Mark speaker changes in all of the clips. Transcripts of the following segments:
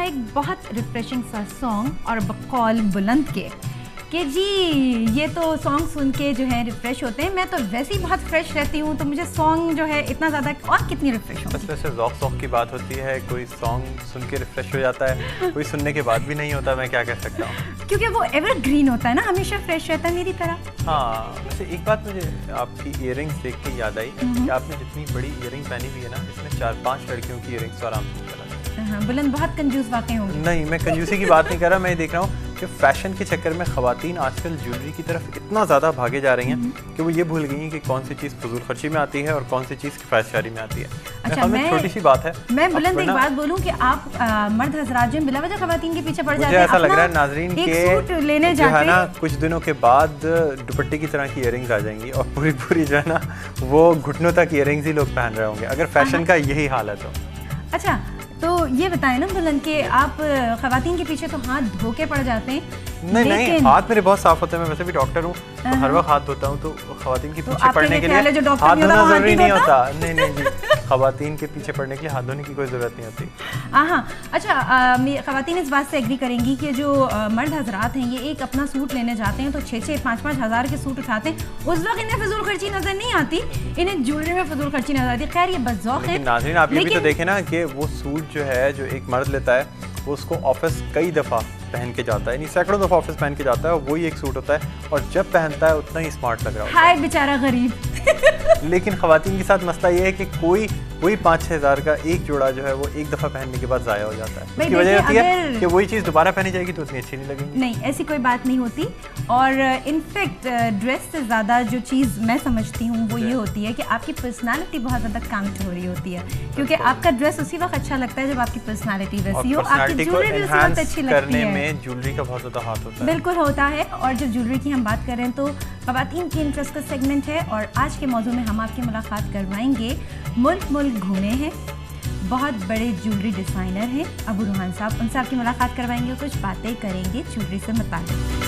Speaker 1: ایک بہت ریفریشنگ سا سانگ اور بقول بلند کے کہ جی یہ تو سانگ سن کے جو ہے ریفریش ہوتے ہیں. میں تو ویسے ہی بہت فریش رہتی ہوں, تو مجھے سانگ جو ہے اتنا زیادہ اور کتنی ریفریش ہوں.
Speaker 2: بس ویسے ذوق کی بات ہوتی ہے, کوئی سانگ سن کے ریفریش ہو جاتا ہے, کوئی سننے کے بعد بھی نہیں ہوتا. میں کیا کہہ سکتا ہوں,
Speaker 1: کیونکہ وہ ایور گرین ہوتا ہے نا, ہمیشہ فریش رہتا ہے میری طرح.
Speaker 2: ہاں ویسے ایک بات مجھے آپ کی ایئر رنگس دیکھ کے یاد آئی کہ آپ نے جتنی بڑی ایئر رنگ پہنی ہوئی ہے نا, اس میں 4-5 لڑکیوں کی ایئر رنگس آرام سے نکل آتی ہیں.
Speaker 1: بلند بہت کنجوس واقع ہوں گے.
Speaker 2: نہیں, میں کنجوسی کی بات نہیں کر رہا, میں یہ دیکھ رہا ہوں کہ فیشن کے چکر میں خواتین آج کل جیولری کی طرف اتنا زیادہ بھاگے جا رہی ہیں کہ وہ یہ بھول گئی ہیں کہ کون سی چیز فضول خرچی میں آتی ہے اور کون سی چیز کفایت شعری میں آتی ہے.
Speaker 1: اچھا, میں
Speaker 2: چھوٹی سی بات ہے,
Speaker 1: میں بلند ایک بات بولوں کہ آپ مرد حضرات جو بلا وجہ خواتین کے پیچھے پڑ جاتے ہیں.
Speaker 2: مجھے ایسا لگ رہا ہے ناظرین
Speaker 1: کہ
Speaker 2: جو ہے نا کچھ دنوں کے بعد دوپٹے کی طرح کی ایئر رنگز آ جائیں گی اور پوری جو ہے نا وہ گھٹنوں تک ایئر رنگز ہی لوگ پہن رہے ہوں گے, اگر فیشن کا یہی حال ہے تو.
Speaker 1: اچھا, تو یہ بتائیں نا بلند کہ آپ خواتین کے پیچھے تو ہاتھ دھو کے پڑ جاتے ہیں.
Speaker 2: نہیں, ہاتھ میرے بہت صاف ہوتے ہیں, میں ویسے بھی ڈاکٹر ہوں تو ہر وقت ہاتھ دھوتا ہوں, تو خواتین کے پیچھے پڑنے کے لیے ہاتھ دھونا ضروری نہیں ہوتا. نہیں جی, خواتین کے پیچھے پڑنے کے لیے ہاتھ دھونے کی کوئی ضرورت نہیں ہوتی.
Speaker 1: ہاں اچھا, خواتین اس بات سے ایگری کریں گی کہ جو مرد حضرات ہیں یہ ایک اپنا سوٹ لینے جاتے ہیں تو 6-5 ہزار کے سوٹ اٹھاتے ہیں, اس وقت انہیں فضول خرچی نظر نہیں آتی, انہیں جیولری میں فضول خرچی نظر آتی. خیر یہ بد ذوق ہے.
Speaker 2: ناظرین آپ یہ بھی تو دیکھیں نا کہ وہ سوٹ جو ہے جو ایک مرد لیتا ہے وہ اس کو آفس کئی دفعہ پہن کے جاتا ہے, یعنی سینکڑوں دفعہ آفس پہن کے جاتا ہے, اور وہی ایک سوٹ ہوتا ہے اور جب پہنتا ہے اتنا ہی اسمارٹ لگ رہا ہوتا ہے.
Speaker 1: ہائے بیچارہ غریب.
Speaker 2: لیکن خواتین کے ساتھ مسئلہ یہ ہے کہ کوئی 5-6 ہزار کا ایک جوڑا جو ہے وہ ایک دفعہ پہننے کے بعد ضائع ہو جاتا ہے. اس کی وجہ ہوتی ہے کہ وہی چیز دوبارہ پہنی جائے گی تو اتنی اچھی نہیں لگے گی.
Speaker 1: نہیں, ایسی کوئی بات نہیں ہوتی. اور انفیکٹ ڈریس سے زیادہ جو چیز میں سمجھتی ہوں وہ یہ ہوتی ہے کہ آپ کی پرسنالٹی بہت زیادہ کاؤنٹ ہو رہی ہوتی ہے, کیونکہ آپ کا ڈریس اسی وقت اچھا لگتا ہے جب آپ کی پرسنالٹی ویسی ہو, آپ کی جیولری بھی اسی وقت اچھی لگتی ہے.
Speaker 2: میں جیولری کا بہت زیادہ ہاتھ ہوتا ہے.
Speaker 1: بالکل ہوتا ہے. اور جب جیولری کی ہم بات کر رہے ہیں تو خواتین کی انٹرسٹ کا سیگمنٹ ہے, اور آج کے موضوع میں ہم آپ کی ملاقات کروائیں گے. ملک گھومے ہیں, بہت بڑے جیولری ڈیزائنر ہیں ابو روحان صاحب, ان سے آپ کی ملاقات کروائیں گے, کچھ باتیں کریں گے جیولری سے متعلق.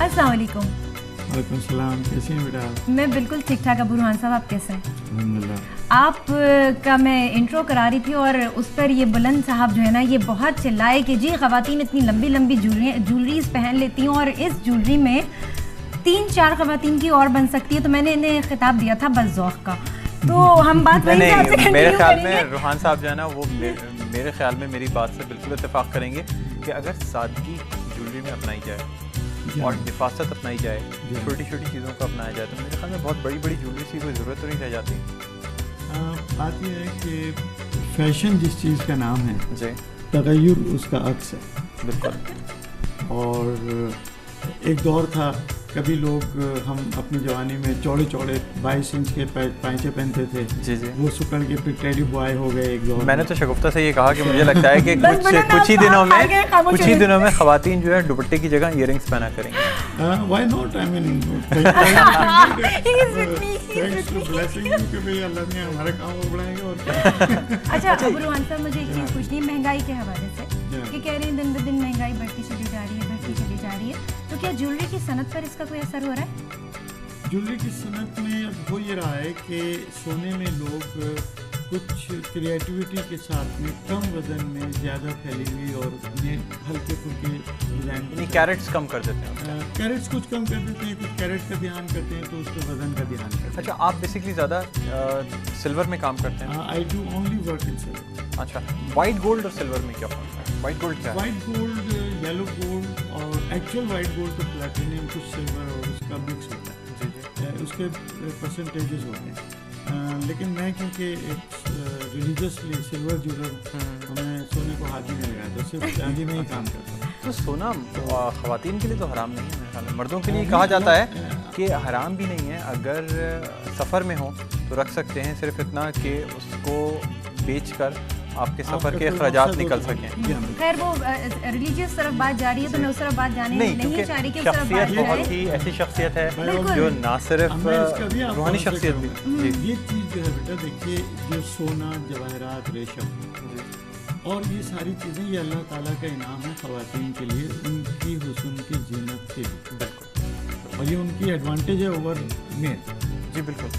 Speaker 1: السلام علیکم.
Speaker 3: وعلیکم السلام, کیسے ہیں بیٹا؟
Speaker 1: میں بالکل ٹھیک ٹھاک. ابو روحان صاحب آپ کیسے ہیں؟
Speaker 3: الحمدللہ.
Speaker 1: آپ کا میں انٹرو کرا رہی تھی اور اس پر یہ بلند صاحب جو ہے نا یہ بہت چلائے کہ جی خواتین اتنی لمبی جیولریز پہن لیتی ہیں اور اس جیولری میں 3-4 خواتین کی اور بن سکتی ہے. تو میں نے انہیں خطاب دیا تھا بد ذوق کا, تو ہم بات
Speaker 2: میرے خیال میں روحان صاحب جو ہے نا وہ میرے خیال میں میری بات سے بالکل اتفاق کریں گے کہ اگر سادگی جیولری میں اپنائی جائے اور حفاظت اپنائی جائے, چھوٹی چیزوں کو اپنایا جائے, تو میرے خیال میں بہت بڑی جیولری کی کوئی ضرورت تو نہیں رہ جاتی.
Speaker 3: بات یہ ہے کہ فیشن جس چیز کا نام ہے
Speaker 2: جی,
Speaker 3: تغیر اس کا عکس ہے.
Speaker 2: بالکل.
Speaker 3: اور ایک دور تھا کبھی لوگ ہم اپنی جوانی میں چوڑے 22 انچ کے پائچے پہنتے تھے.
Speaker 2: جی
Speaker 3: وہ سکڑ کے پھر ٹیڈی بوائے ہو گئے ایک دور.
Speaker 2: میں نے تو شگفتہ سے یہ کہا کہ مجھے لگتا ہے کہ کچھ ہی دنوں میں خواتین جو ہے دوپٹے کی جگہ ایئر رنگس پہنا کریں گے.
Speaker 3: وائی ناٹ, آئی مین اللہ نے ہمارا کام اور بڑھائیں گے اور کیا.
Speaker 1: اچھا ابو روحان صاحب, مجھے ایک چیز پوچھنی ہے مہنگائی کے حوالے سے, کہ کہہ رہے ہیں دن بدن مہنگائی بڑھتی چلی جا رہی ہے, تو کیا جیولری کی صنعت پر اس کا کوئی اثر ہو رہا ہے؟
Speaker 3: جیولری کی صنعت میں ہو یہ رہا ہے کہ سونے میں لوگ کچھ کریٹیوٹی کے ساتھ میں کم وزن میں زیادہ پھیلی ہوئی اور انہیں ہلکے پھلکے ڈیزائن,
Speaker 2: کیرٹس کم کر دیتے ہیں.
Speaker 3: کیرٹس کچھ کم کر دیتے ہیں, کچھ کیرٹ کا دھیان کرتے ہیں, تو اس کے وزن کا دھیان کرتے ہیں.
Speaker 2: اچھا, آپ بیسکلی زیادہ سلور میں کام کرتے ہیں؟
Speaker 3: I do only work in silver.
Speaker 2: اچھا, وائٹ گولڈ اور سلور میں کیا فرق ہے؟ وائٹ گولڈ کیا ہے؟
Speaker 3: وائٹ گولڈ, یلو گولڈ, اور ایکچوئل وائٹ گولڈ تو پلیٹینم کچھ سلور اور اس کا مکس ہوتا ہے. اس کے پرسنٹیجز ہوتے ہیں. لیکن میں کیونکہ ایک ریلیجسلی سلور جیولر, ہمیں سونے کو ہاتھ ہی نہیں لگایا, تو صرف چاندی میں ہی کام کرتا ہوں.
Speaker 2: تو سونا خواتین کے لیے تو حرام نہیں ہے میرے خیال میں, مردوں کے لیے کہا جاتا ہے کہ حرام بھی نہیں ہے, اگر سفر میں ہو تو رکھ سکتے ہیں, صرف اتنا کہ اس کو بیچ کر آپ کے سفر کے اخراجات نکل سکیں.
Speaker 1: خیر وہ ریلیجیس طرف بات جا رہی ہے تو میں اس طرف بات جانے نہیں چاہ رہی کہ اس طرف بات جائے.
Speaker 2: بہت ہی ایسی شخصیت ہے جو نہ صرف روحانی شخصیت بھی.
Speaker 3: یہ چیز جو ہے بیٹا دیکھیے, جو سونا, جواہرات, ریشم اور یہ ساری چیزیں یہ اللہ تعالیٰ کا انعام ہے خواتین کے لیے, ان کی حسن کی زینت کے لیے. بالکل. اور یہ ان کی ایڈوانٹیج ہے اوور مین.
Speaker 2: جی بالکل.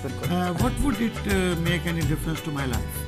Speaker 3: What would it make any difference to my life?